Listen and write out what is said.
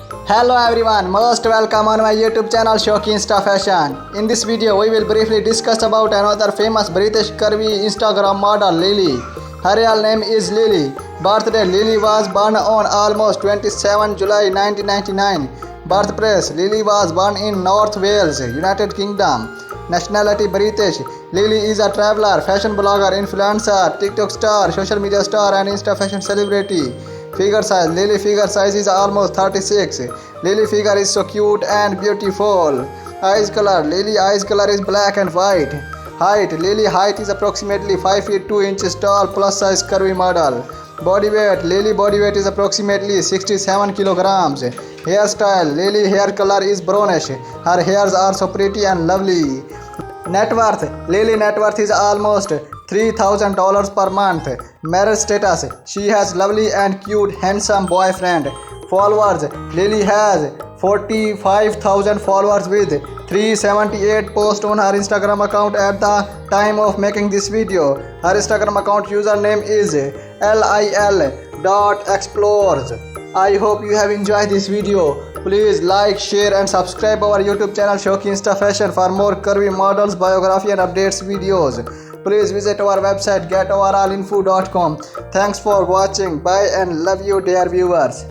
Hello everyone, most welcome on my YouTube channel Showki Insta Fashion. In this video, we will briefly discuss about another famous British curvy Instagram model, Lily. Her real name is Lily. Birthday: Lily was born on almost 27 July 1999. Birthplace: Lily was born in North Wales, United Kingdom. Nationality: British. Lily is a traveler, fashion blogger, influencer, TikTok star, social media star, and Insta fashion celebrity. Figure size: Lily figure size is almost 36. Lily figure is so cute and beautiful. Eyes color: Lily eyes color is black and white. Height: Lily height is approximately 5 feet 2 inches tall, plus size curvy model. Body weight: Lily body weight is approximately 67 kilograms. Hairstyle: Lily hair color is brownish. Her hairs are so pretty and lovely. Net worth: Lily net worth is almost $3,000 per month. Marriage status: she has lovely and cute handsome boyfriend. Followers: Lily has 45,000 followers with 378 posts on her Instagram account at the time of making this video. Her Instagram account username is lil.explores. I hope you have enjoyed this video. Please like, share and subscribe our YouTube channel Showki Insta Fashion for more curvy models, biography and updates videos. Please visit our website getoverallinfo.com. Thanks for watching. Bye and love you dear viewers.